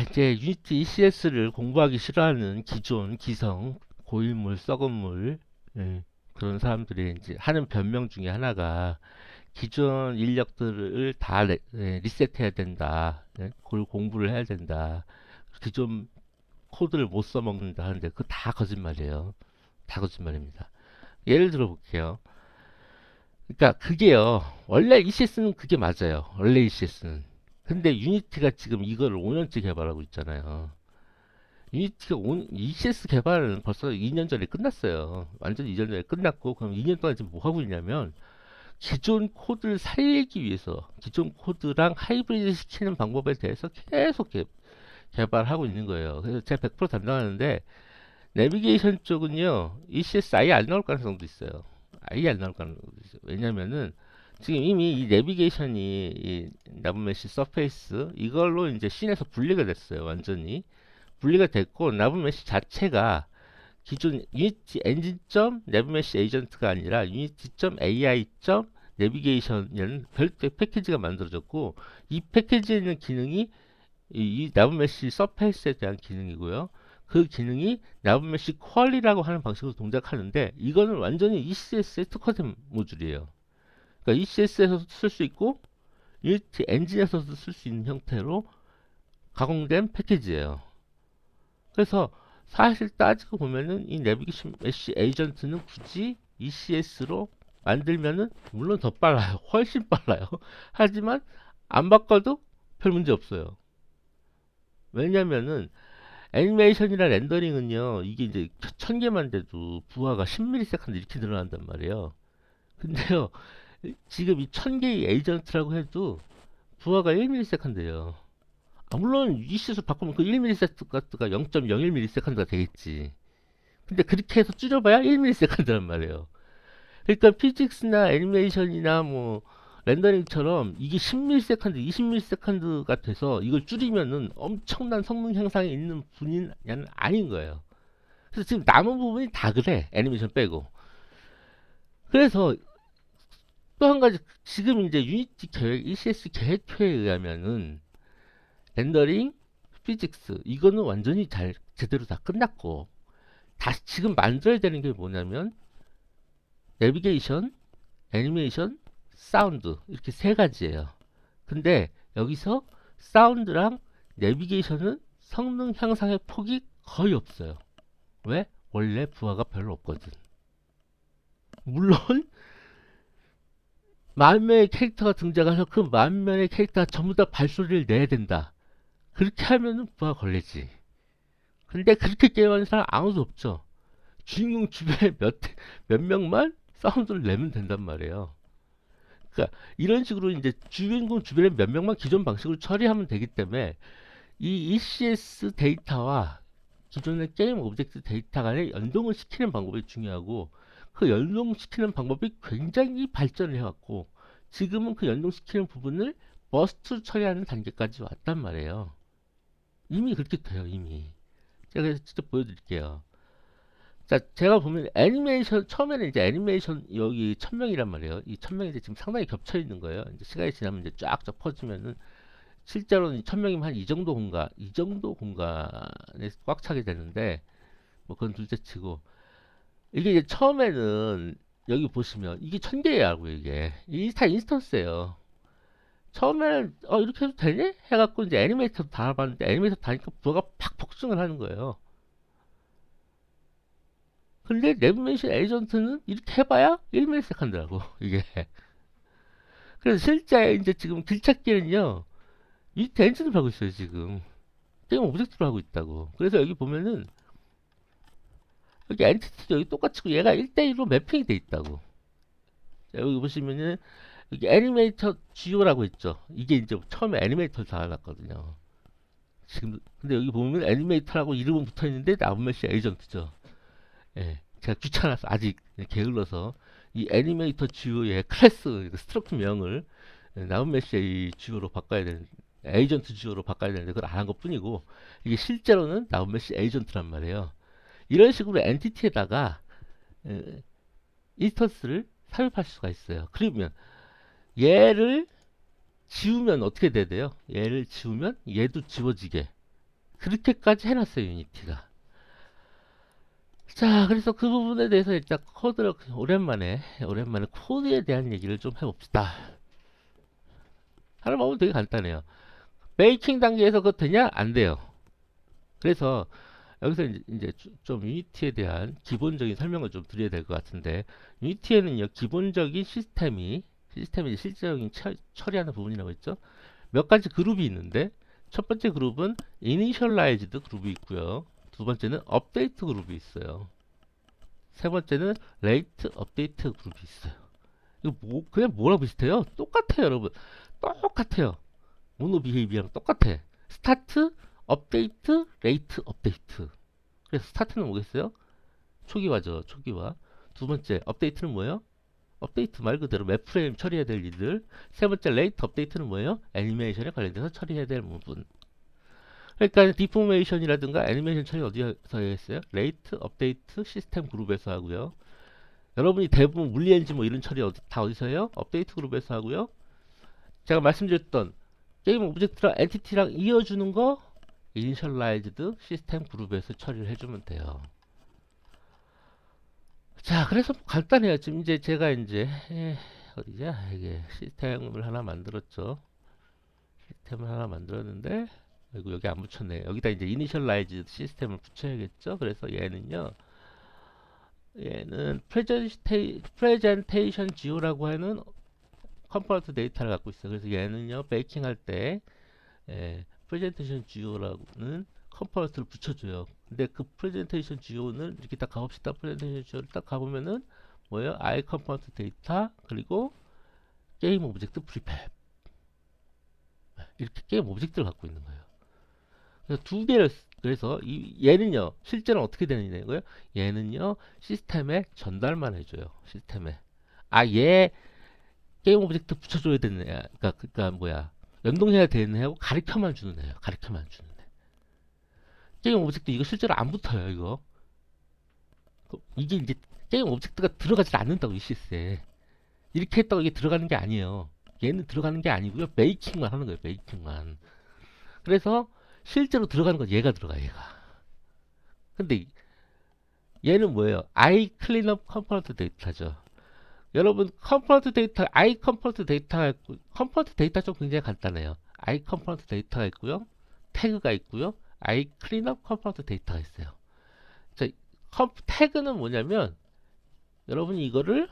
이제 유니티 ECS를 공부하기 싫어하는 기존 기성 고인물 썩은 물, 예, 그런 사람들이 이제 하는 변명 중에 하나가 기존 인력들을 다 리셋해야 된다. 예, 그걸 공부를 해야 된다. 기존 코드를 못 써먹는다 하는데 그거 다 거짓말이에요. 다 거짓말입니다. 예를 들어 볼게요. 그러니까 그게요. 원래 ECS는 그게 맞아요. 원래 ECS는. 근데 유니티가 지금 이걸 5년째 개발하고 있잖아요. 유니티가 ECS 개발은 벌써 2년 전에 끝났어요. 완전 2년 전에 끝났고, 그럼 2년 동안 지금 뭐 하고 있냐면, 기존 코드를 살리기 위해서, 기존 코드랑 하이브리드 시키는 방법에 대해서 계속 개발하고 있는 거예요. 그래서 제가 100% 담당하는데, 내비게이션 쪽은요, ECS 아예 안 나올 가능성도 있어요. 아예 안 나올 가능성도 있어요. 왜냐면은, 지금 이미 이 내비게이션이 이 나브메시 서페이스 이걸로 이제 씬에서 분리가 됐어요. 완전히 분리가 됐고 나브메시 자체가 기존 유니티 엔진.점 내브메시 에이전트가 아니라 유니티.점 AI.점 내비게이션이라는 별도의 패키지가 만들어졌고 이 패키지에 있는 기능이 이 나브메시 서페이스에 대한 기능이고요. 그 기능이 나브메시 퀄이라고 하는 방식으로 동작하는데 이거는 완전히 ECS의 특화된 모듈이에요. 그러니까 ECS에서도 쓸 수 있고 유니티 엔진에서도 쓸 수 있는 형태로 가공된 패키지예요. 그래서 사실 따지고 보면은 이 내비게이션 메시 에이전트는 굳이 ECS로 만들면은 물론 더 빨라요. 훨씬 빨라요. 하지만 안 바꿔도 별 문제 없어요. 왜냐면은 애니메이션이나 렌더링은요 이게 이제 1000개만 돼도 부하가 10ms 이렇게 늘어난단 말이에요. 근데요 지금 이 1000개의 에이전트라고 해도 부하가 1ms예요. 아, 물론 ECS 바꾸면 그 1ms가 0.01ms가 되겠지. 근데 그렇게 해서 줄여봐야 1ms란 말이에요. 그러니까 피직스나 애니메이션이나 뭐 렌더링처럼 이게 10ms, 20ms가 돼서 이걸 줄이면은 엄청난 성능 향상이 있는 분이 아닌 거예요. 그래서 지금 남은 부분이 다 그래. 애니메이션 빼고. 그래서 또 한 가지 지금 이제 유니티 계획, ECS 계획표에 의하면은 렌더링, 피직스 이거는 완전히 잘 제대로 다 끝났고 다시 지금 만들어야 되는 게 뭐냐면 내비게이션, 애니메이션, 사운드 이렇게 세 가지예요. 근데 여기서 사운드랑 내비게이션은 성능 향상의 폭이 거의 없어요. 왜? 원래 부하가 별로 없거든. 물론 만 명의 캐릭터가 등장해서 그 만 명의 캐릭터가 전부 다 발소리를 내야 된다. 그렇게 하면은 부하 걸리지. 근데 그렇게 게임하는 사람 아무도 없죠. 주인공 주변에 몇 명만 사운드를 내면 된단 말이에요. 그러니까 이런 식으로 이제 주인공 주변에 몇 명만 기존 방식으로 처리하면 되기 때문에 이 ECS 데이터와 기존의 게임 오브젝트 데이터 간의 연동을 시키는 방법이 중요하고 그 연동시키는 방법이 굉장히 발전을 해왔고 지금은 그 연동시키는 부분을 버스트 처리하는 단계까지 왔단 말이에요. 이미 그렇게 돼요, 이미. 제가 직접 보여드릴게요. 자, 제가 보면 애니메이션, 처음에는 이제 애니메이션 여기 1000명이란 말이에요. 이 1000명이 이제 지금 상당히 겹쳐 있는 거예요. 이제 시간이 지나면 이제 쫙쫙 퍼지면은 실제로는 1000명이면 한 이 정도 공간에 꽉 차게 되는데, 뭐 그건 둘째 치고. 이게 이제 처음에는 여기 보시면 이게 1000개라고 이게. 이게 다 인스턴스예요. 처음에는 이렇게 해도 되니? 해갖고 이제 애니메이터도 달아봤는데 애니메이터 다니까 부하가 팍 폭증을 하는 거예요. 근데 내비메이션 에이전트는 이렇게 해봐야 1ms 한다고 이게. 그래서 실제 이제 지금 길찾기는요 이 엔진을 하고 있어요 지금. 게임 오브젝트로 하고 있다고. 그래서 여기 보면은 여기 엔티티도 여기 똑같이 얘가 1대1로 매핑이 돼 있다고. 자, 여기 보시면은 여기 애니메이터 GU라고 있죠. 이게 이제 처음에 애니메이터를 달아놨거든요. 지금 근데 여기 보면 애니메이터라고 이름은 붙어 있는데 나브메시 에이전트죠. 예, 제가 귀찮아서 아직 게을러서 이 애니메이터 주요의 클래스 스트로크명을 나운메시의 주요로 바꿔야 되는 에이전트 주요로 바꿔야 되는데 그걸 안 한 것 뿐이고 이게 실제로는 나운메시 에이전트란 말이에요. 이런 식으로 엔티티에다가 인스턴스를 삽입할 수가 있어요. 그러면 얘를 지우면 어떻게 돼야 돼요? 얘를 지우면 얘도 지워지게 그렇게까지 해놨어요, 유니티가. 자, 그래서 그 부분에 대해서 일단 코드를 오랜만에 코드에 대한 얘기를 좀 해봅시다. 하는 방법은 되게 간단해요. 베이킹 단계에서 그거 되냐? 안 돼요. 그래서 여기서 이제 좀 유니티에 대한 기본적인 설명을 좀 드려야 될 것 같은데, 유니티에는요 기본적인 시스템이 실제적인 처리하는 부분이라고 했죠. 몇 가지 그룹이 있는데, 첫 번째 그룹은 이니셜라이즈드 그룹이 있고요. 두 번째는 업데이트 그룹이 있어요. 세 번째는 레이트 업데이트 그룹이 있어요. 이거 그냥 뭐랑 비슷해요? 똑같아요, 여러분. 똑같아요. 모노 비헤이비랑 똑같아. 스타트, 업데이트, 레이트 업데이트. 그래서 스타트는 뭐겠어요? 초기화죠, 초기화. 두 번째 업데이트는 뭐예요? 업데이트 말 그대로 맵 프레임 처리해야 될 일들. 세 번째 레이트 업데이트는 뭐예요? 애니메이션에 관련돼서 처리해야 될 부분. 그러니까 디포메이션이라든가 애니메이션 처리 어디서 했어요? 레이트 업데이트 시스템 그룹에서 하고요. 여러분이 대부분 물리 엔진 뭐 이런 처리 다 어디서 해요? 업데이트 그룹에서 하고요. 제가 말씀드렸던 게임 오브젝트랑 엔티티랑 이어주는 거 이니셜라이즈드 시스템 그룹에서 처리를 해주면 돼요. 자, 그래서 간단해요. 지금 이제 제가 이제 어디냐, 이게 시스템을 하나 만들었죠. 시스템을 하나 만들었는데, 아이고 여기 안 붙였네. 여기다 이제 이니셜라이즈 시스템을 붙여야겠죠. 그래서 얘는 프레젠테이션 지오라고 하는 컴포넌트 데이터를 갖고 있어요. 그래서 얘는요 베이킹 할 때 프레젠테이션 지오라고는 컴포넌트를 붙여줘요. 근데 그 프레젠테이션 지오는 이렇게 딱 가봅시다. 프레젠테이션 지오를 딱 가보면은 뭐예요? I 컴포넌트 데이터 그리고 게임 오브젝트 프리팹, 이렇게 게임 오브젝트를 갖고 있는 거예요. 그래서 두 개를 그래서 얘는요 실제는 어떻게 되는 거예요? 얘는요 시스템에 전달만 해줘요. 시스템에 얘 게임 오브젝트 붙여줘야 되는 애야. 그러니까 뭐야, 연동해야 되는 애하고 가르쳐만 주는 애예요. 가르쳐만 주는 애. 게임 오브젝트 이거 실제로 안 붙어요. 이거 이게 이제 게임 오브젝트가 들어가지 않는다고, 이 시스에 이렇게 했다고 이게 들어가는 게 아니에요. 얘는 들어가는 게 아니고요, 메이킹만 하는 거예요. 메이킹만. 그래서 실제로 들어가는 건 얘가 들어가, 얘가. 근데 얘는 뭐예요? I cleanup component 데이터죠. 여러분 컴포넌트 데이터, I 컴포넌트 데이터가 있고, 컴포넌트 데이터 좀 굉장히 간단해요. I 컴포넌트 데이터가 있고요, 태그가 있고요, I cleanup 컴포넌트 데이터가 있어요. 자, 태그는 뭐냐면 여러분이 이거를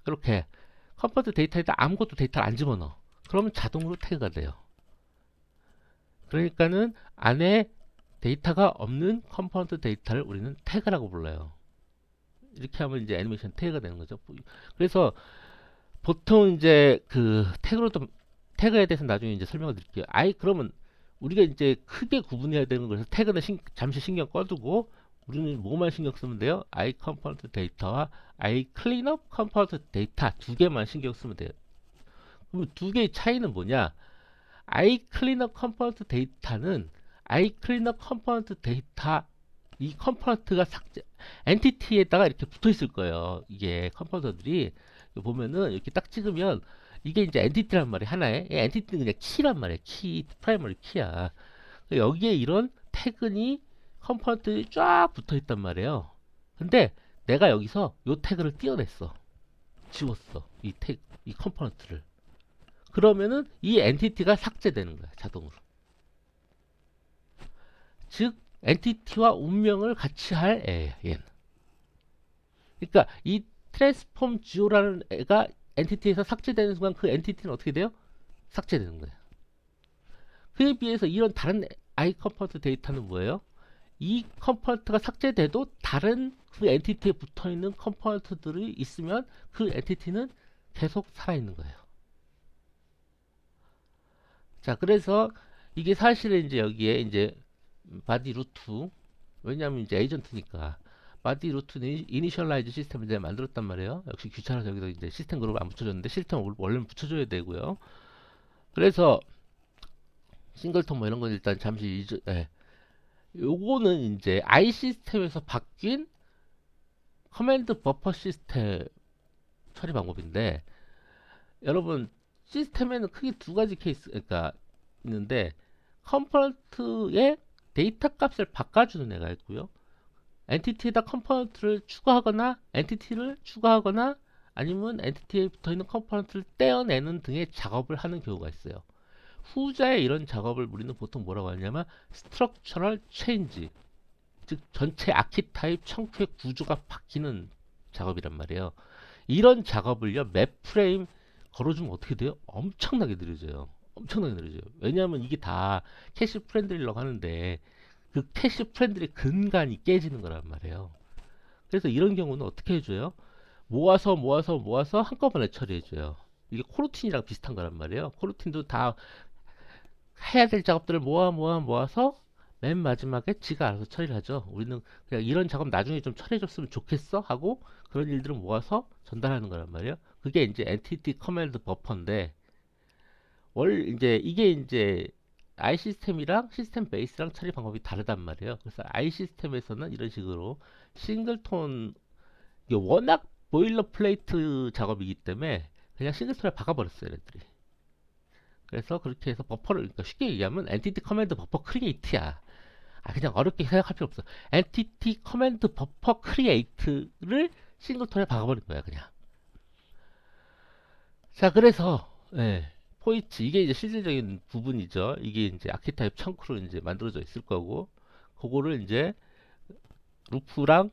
이렇게 컴포넌트 데이터에다 아무것도 데이터를 안 집어넣어. 그러면 자동으로 태그가 돼요. 그러니까는 안에 데이터가 없는 컴포넌트 데이터를 우리는 태그라고 불러요. 이렇게 하면 이제 애니메이션 태그가 되는 거죠. 그래서 보통 이제 그 태그에 대해서 나중에 이제 설명을 드릴게요. 그러면 우리가 이제 크게 구분해야 되는 거라서 태그는 잠시 신경 꺼두고 우리는 뭐만 신경 쓰면 돼요? I 컴포넌트 데이터와 I 클린업 컴포넌트 데이터 두 개만 신경 쓰면 돼요. 그럼 두 개의 차이는 뭐냐? I 클린업 컴포넌트 데이터는 I 클린업 컴포넌트 데이터, 이 컴포넌트가 엔티티에다가 이렇게 붙어 있을 거예요. 이게 컴포넌트들이 보면은 이렇게 딱 찍으면 이게 이제 엔티티란 말이에요. 하나의 엔티티는 그냥 키란 말이에요. 프라이머리 키야. 여기에 이런 태그니 컴포넌트들이 쫙 붙어 있단 말이에요. 근데 내가 여기서 요 태그를 띄어냈어. 지웠어. 이 컴포넌트를. 그러면은 이 엔티티가 삭제되는 거야, 자동으로. 즉 엔티티와 운명을 같이 할 애예요, 얘는. 그러니까 이 트랜스폼 지오라는 애가 엔티티에서 삭제되는 순간 그 엔티티는 어떻게 돼요? 삭제되는 거예요. 그에 비해서 이런 다른 I 컴포넌트 데이터는 뭐예요? 이 컴포넌트가 삭제돼도 다른 그 엔티티에 붙어있는 컴포넌트들이 있으면 그 엔티티는 계속 살아있는 거예요. 자, 그래서 이게 사실은 이제 여기에 이제 바디 루트, 왜냐하면 이제 에이전트니까 바디 루트 이니셜라이즈 시스템을 이제 만들었단 말이에요. 역시 귀찮아서 여기서 이제 시스템 그룹을 안 붙여줬는데 시스템을 원래는 붙여줘야 되고요. 그래서 싱글톤 뭐 이런 건 일단 잠시 요거는 이제 I 시스템에서 바뀐 커맨드 버퍼 시스템 처리 방법인데, 여러분 시스템에는 크게 두 가지 케이스가 있는데, 컴포넌트의 데이터 값을 바꿔주는 애가 있고요. 엔티티에다 컴포넌트를 추가하거나 엔티티를 추가하거나 아니면 엔티티에 붙어있는 컴포넌트를 떼어내는 등의 작업을 하는 경우가 있어요. 후자의 이런 작업을 우리는 보통 뭐라고 하냐면 스트럭처럴 체인지, 즉 전체 아키타입 청구의 구조가 바뀌는 작업이란 말이에요. 이런 작업을요, 맵 프레임 걸어주면 어떻게 돼요? 엄청나게 느려져요. 엄청나게 느려져요. 왜냐하면 이게 다 캐시 프렌들리라고 하는데 그 캐시 프렌들리 근간이 깨지는 거란 말이에요. 그래서 이런 경우는 어떻게 해줘요? 모아서 한꺼번에 처리해줘요. 이게 코르틴이랑 비슷한 거란 말이에요. 코르틴도 다 해야 될 작업들을 모아서 맨 마지막에 지가 알아서 처리를 하죠. 우리는 그냥 이런 작업 나중에 좀 처리해줬으면 좋겠어 하고 그런 일들을 모아서 전달하는 거란 말이에요. 그게 이제 엔티티 커맨드 버퍼인데 이제 이게 이제 I 시스템이랑 시스템 베이스랑 처리 방법이 다르단 말이에요. 그래서 I 시스템에서는 이런 식으로 싱글톤, 이게 워낙 보일러 플레이트 작업이기 때문에 그냥 싱글톤에 박아버렸어요, 얘들이. 그래서 그렇게 해서 버퍼를, 그러니까 쉽게 얘기하면 엔티티 커맨드 버퍼 크리에이트야. 그냥 어렵게 생각할 필요 없어. 엔티티 커맨드 버퍼 크리에이트를 싱글톤에 박아버린 거야, 그냥. 자, 그래서 포이치, 이게 이제 실질적인 부분이죠. 이게 이제 아키타입 청크로 이제 만들어져 있을 거고, 그거를 이제 루프랑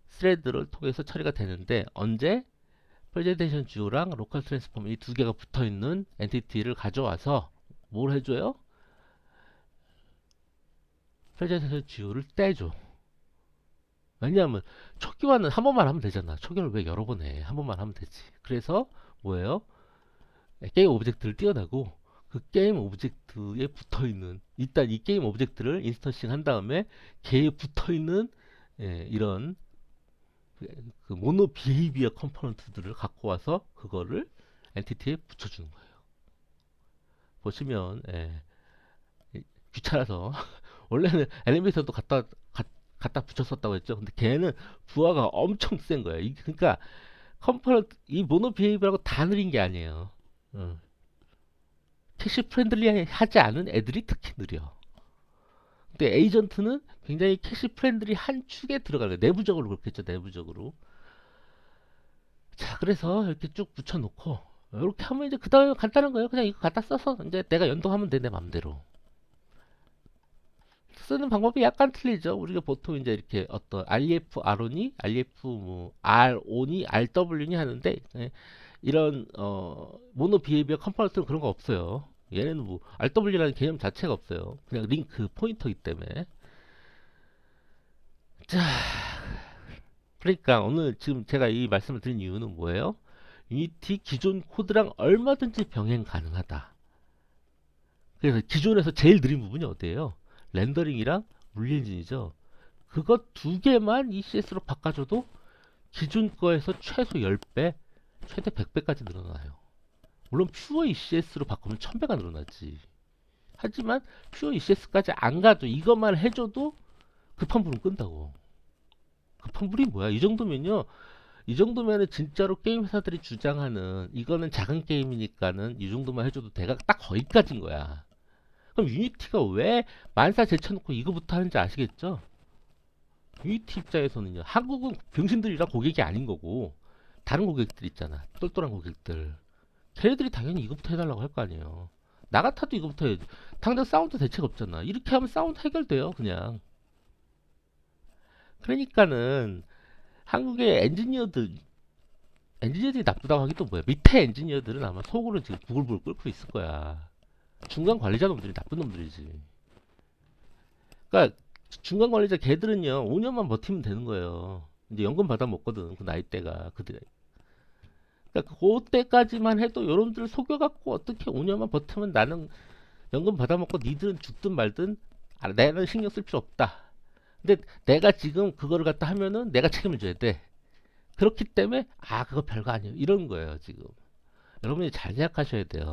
스레드를 통해서 처리가 되는데, 언제 프레젠테이션 듀오랑 로컬 트랜스폼 이 두 개가 붙어 있는 엔티티를 가져와서 뭘 해줘요? 프레젠테이션 듀오를 떼줘. 왜냐하면 초기화는 한 번만 하면 되잖아. 초기화를 왜 여러 번 해? 한 번만 하면 되지. 그래서 뭐예요? 게임 오브젝트를 띄어내고 그 게임 오브젝트에 붙어있는, 일단 이 게임 오브젝트를 인스턴싱 한 다음에 걔에 붙어있는 이런 그 모노 비헤이비어 컴포넌트들을 갖고 와서 그거를 엔티티에 붙여주는 거예요. 보시면 귀찮아서 원래는 애니메이터도 갖다 붙였었다고 했죠. 근데 걔는 부하가 엄청 센 거예요. 그러니까 컴포넌트 이 모노 비헤이비어라고 다 느린 게 아니에요. 캐시 프렌들리 하지 않은 애들이 특히 느려. 근데 에이전트는 굉장히 캐시 프렌들리 한 축에 들어가요. 내부적으로 그렇겠죠. 내부적으로. 자, 그래서 이렇게 쭉 붙여놓고 이렇게 하면 이제 그 다음에 간단한 거예요. 그냥 이거 갖다 써서 이제 내가 연동하면 돼, 내 맘대로. 쓰는 방법이 약간 틀리죠. 우리가 보통 이제 이렇게 어떤 REF R온이, REF 뭐 R온이, RW니 하는데 이런 모노 비헤이비어 컴포넌트는 그런 거 없어요. 얘네는 뭐 RW라는 개념 자체가 없어요. 그냥 링크 포인터이기 때문에. 자, 그러니까 오늘 지금 제가 이 말씀을 드린 이유는 뭐예요? 유니티 기존 코드랑 얼마든지 병행 가능하다. 그래서 기존에서 제일 느린 부분이 어디예요? 렌더링이랑 물리엔진이죠. 그것 두 개만 ECS로 바꿔줘도 기존 거에서 최소 10배, 최대 100배까지 늘어나요. 물론 퓨어 ECS로 바꾸면 1000배가 늘어나지. 하지만 퓨어 ECS까지 안 가도 이것만 해줘도 급한 불은 끈다고. 급한 불이 뭐야? 이 정도면요. 이 정도면은 진짜로 게임 회사들이 주장하는 이거는 작은 게임이니까는 이 정도만 해줘도 대가 딱 거기까지인 거야. 그럼 유니티가 왜 만사 제쳐놓고 이거부터 하는지 아시겠죠? 유니티 입장에서는요. 한국은 병신들이라 고객이 아닌 거고 다른 고객들 있잖아. 똘똘한 고객들. 걔네들이 당연히 이거부터 해달라고 할 거 아니에요. 나 같아도 이거부터 해야지. 당장 사운드 대책 없잖아. 이렇게 하면 사운드 해결돼요, 그냥. 그러니까는 한국의 엔지니어들이 나쁘다고 하기 또 뭐야. 밑에 엔지니어들은 아마 속으로 지금 부글부글 끓고 있을 거야. 중간 관리자 놈들이 나쁜 놈들이지. 그러니까 중간 관리자 걔들은요 5년만 버티면 되는 거예요. 이제 연금 받아 먹거든 그 나이대가 그들. 그러니까 그때까지만 해도 여러분들을 속여갖고 어떻게 5년만 버티면 나는 연금 받아 먹고 니들은 죽든 말든 나는 신경 쓸 필요 없다. 근데 내가 지금 그거를 갖다 하면은 내가 책임을 져야 돼. 그렇기 때문에 그거 별거 아니에요. 이런 거예요 지금. 여러분이 잘 생각하셔야 돼요.